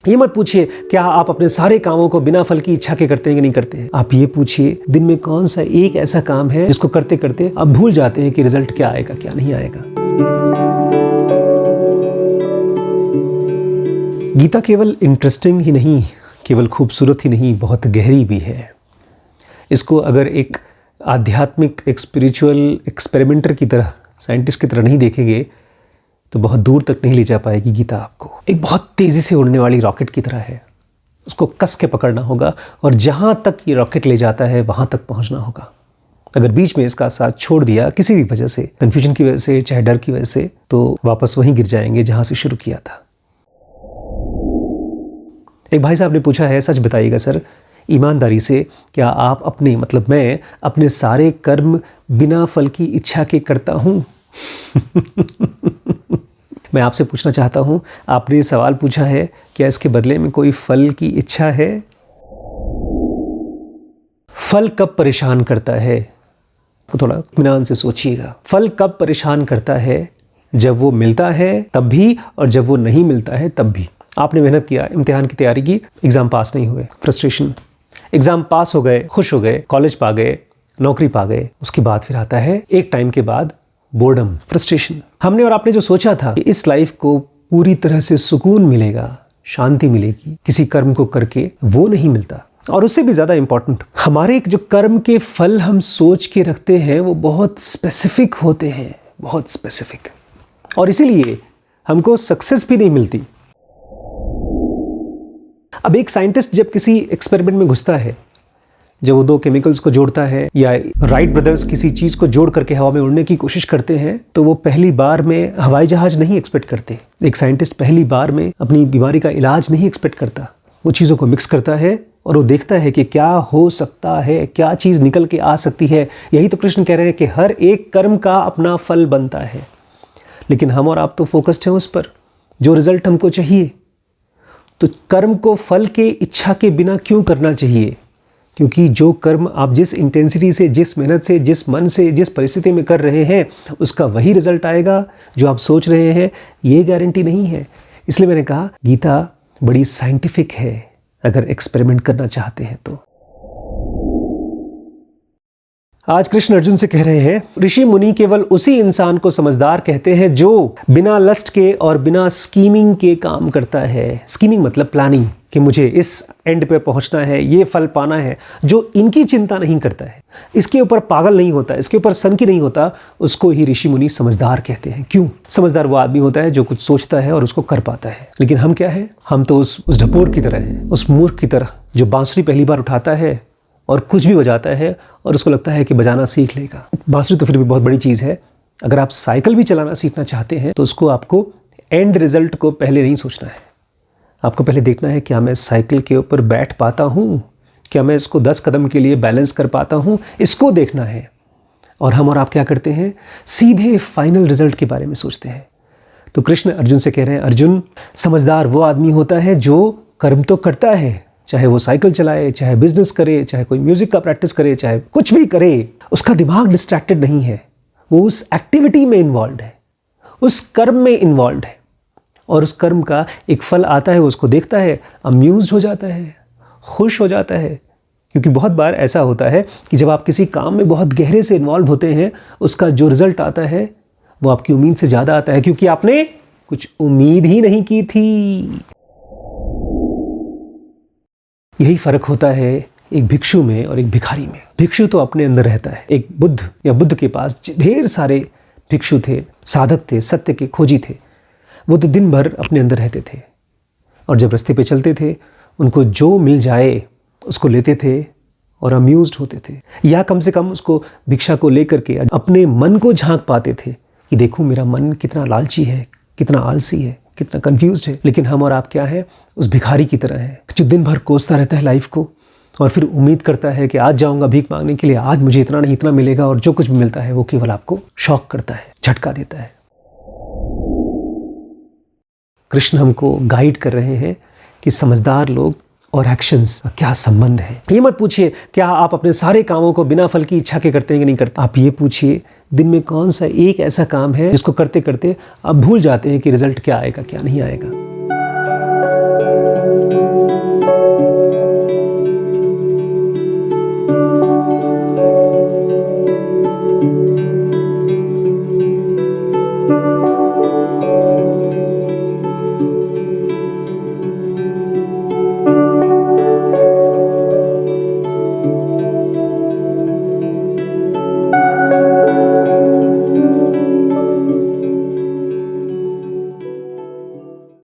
ये मत पूछिए क्या आप अपने सारे कामों को बिना फल की इच्छा के करते हैं कि नहीं करते हैं। आप ये पूछिए दिन में कौन सा एक ऐसा काम है जिसको करते करते आप भूल जाते हैं कि रिजल्ट क्या आएगा क्या नहीं आएगा। गीता केवल इंटरेस्टिंग ही नहीं, केवल खूबसूरत ही नहीं, बहुत गहरी भी है। इसको अगर एक आध्यात्मिक, एक स्पिरिचुअल एक्सपेरिमेंटर की तरह, साइंटिस्ट की तरह नहीं देखेंगे तो बहुत दूर तक नहीं ले जा पाएगी गीता आपको। एक बहुत तेज़ी से उड़ने वाली रॉकेट की तरह है, उसको कस के पकड़ना होगा और जहाँ तक ये रॉकेट ले जाता है वहाँ तक पहुँचना होगा। अगर बीच में इसका साथ छोड़ दिया किसी भी वजह से, कन्फ्यूजन की वजह से, चाहे डर की वजह से, तो वापस वहीं गिर जाएंगे जहाँ से शुरू किया था। एक भाई साहब ने पूछा है, सच बताइएगा सर, ईमानदारी से, क्या आप अपने, मतलब मैं अपने सारे कर्म बिना फल की इच्छा के करता हूँ? मैं आपसे पूछना चाहता हूँ, आपने ये सवाल पूछा है, क्या इसके बदले में कोई फल की इच्छा है? फल कब परेशान करता है? तो थोड़ा इत्मीनान से सोचिएगा। फल कब परेशान करता है? जब वो मिलता है तब भी, और जब वो नहीं मिलता है तब भी। आपने मेहनत किया, इम्तिहान की तैयारी की, एग्ज़ाम पास नहीं हुए, फ्रस्ट्रेशन। एग्ज़ाम पास हो गए, खुश हो गए, कॉलेज पा गए, नौकरी पा गए, उसके बाद फिर आता है एक टाइम के बाद बोर्डम, फ्रस्ट्रेशन। हमने और आपने जो सोचा था कि इस लाइफ को पूरी तरह से सुकून मिलेगा, शांति मिलेगी किसी कर्म को करके, वो नहीं मिलता। और उससे भी ज़्यादा इम्पॉर्टेंट, हमारे एक जो कर्म के फल हम सोच के रखते हैं वो बहुत स्पेसिफिक होते हैं, बहुत स्पेसिफिक, और इसीलिए हमको सक्सेस भी नहीं मिलती। अब एक साइंटिस्ट जब किसी एक्सपेरिमेंट में घुसता है, जब वो दो केमिकल्स को जोड़ता है, या राइट ब्रदर्स किसी चीज़ को जोड़ करके हवा में उड़ने की कोशिश करते हैं, तो वो पहली बार में हवाई जहाज नहीं एक्सपेक्ट करते। एक साइंटिस्ट पहली बार में अपनी बीमारी का इलाज नहीं एक्सपेक्ट करता। वो चीज़ों को मिक्स करता है और वो देखता है कि क्या हो सकता है, क्या चीज़ निकल के आ सकती है। यही तो कृष्ण कह रहे हैं कि हर एक कर्म का अपना फल बनता है। लेकिन हम और आप तो फोकस्ड हैं उस पर जो रिजल्ट हमको चाहिए। तो कर्म को फल के इच्छा के बिना क्यों करना चाहिए? क्योंकि जो कर्म आप जिस इंटेंसिटी से, जिस मेहनत से, जिस मन से, जिस परिस्थिति में कर रहे हैं, उसका वही रिजल्ट आएगा जो आप सोच रहे हैं, ये गारंटी नहीं है। इसलिए मैंने कहा गीता बड़ी साइंटिफिक है अगर एक्सपेरिमेंट करना चाहते हैं तो। आज कृष्ण अर्जुन से कह रहे हैं, ऋषि मुनि केवल उसी इंसान को समझदार कहते हैं जो बिना लस्ट के और बिना स्कीमिंग के काम करता है। स्कीमिंग मतलब प्लानिंग, कि मुझे इस एंड पे पहुंचना है, ये फल पाना है। जो इनकी चिंता नहीं करता है, इसके ऊपर पागल नहीं होता, इसके ऊपर सनकी नहीं होता, उसको ही ऋषि मुनि समझदार कहते हैं। क्यों? समझदार वो आदमी होता है जो कुछ सोचता है और उसको कर पाता है। लेकिन हम क्या है? हम तो उस ढपोर की तरह हैं, उस मूर्ख की तरह जो बांसुरी पहली बार उठाता है और कुछ भी बजाता है और उसको लगता है कि बजाना सीख लेगा। बांसुरी तो फिर भी बहुत बड़ी चीज़ है। अगर आप साइकिल भी चलाना सीखना चाहते हैं तो उसको आपको एंड रिजल्ट को पहले नहीं सोचना है। आपको पहले देखना है क्या मैं साइकिल के ऊपर बैठ पाता हूँ, क्या मैं इसको 10 कदम के लिए बैलेंस कर पाता हूँ, इसको देखना है। और हम और आप क्या करते हैं? सीधे फाइनल रिजल्ट के बारे में सोचते हैं। तो कृष्ण अर्जुन से कह रहे हैं, अर्जुन समझदार वो आदमी होता है जो कर्म तो करता है, चाहे वो साइकिल चलाए, चाहे बिजनेस करे, चाहे कोई म्यूजिक का प्रैक्टिस करे, चाहे कुछ भी करे, उसका दिमाग डिस्ट्रैक्टेड नहीं है। वो उस एक्टिविटी में इन्वॉल्व है, उस कर्म में इन्वॉल्व है, और उस कर्म का एक फल आता है, वो उसको देखता है, अम्यूज्ड हो जाता है, खुश हो जाता है। क्योंकि बहुत बार ऐसा होता है कि जब आप किसी काम में बहुत गहरे से इन्वॉल्व होते हैं, उसका जो रिजल्ट आता है वो आपकी उम्मीद से ज़्यादा आता है, क्योंकि आपने कुछ उम्मीद ही नहीं की थी। यही फर्क होता है एक भिक्षु में और एक भिखारी में। भिक्षु तो अपने अंदर रहता है। एक बुद्ध या बुद्ध के पास ढेर सारे भिक्षु थे, साधक थे, सत्य के खोजी थे। वो तो दिन भर अपने अंदर रहते थे और जब रास्ते पे चलते थे उनको जो मिल जाए उसको लेते थे और अम्यूज्ड होते थे, या कम से कम उसको भिक्षा को लेकर के अपने मन को झांक पाते थे कि देखो मेरा मन कितना लालची है, कितना आलसी है, कितना कंफ्यूज्ड है। लेकिन हम और आप क्या है? उस भिखारी की तरह है जो दिन भर कोसता रहता है लाइफ को और फिर उम्मीद करता है कि आज जाऊंगा भीख मांगने के लिए, आज मुझे इतना नहीं इतना मिलेगा, और जो कुछ भी मिलता है वो केवल आपको शॉक करता है, झटका देता है। कृष्ण हमको गाइड कर रहे हैं कि समझदार लोग और एक्शंस का क्या संबंध है। ये मत पूछिए क्या आप अपने सारे कामों को बिना फल की इच्छा के करते हैं कि नहीं करते। आप ये पूछिए दिन में कौन सा एक ऐसा काम है जिसको करते करते आप भूल जाते हैं कि रिजल्ट क्या आएगा क्या नहीं आएगा।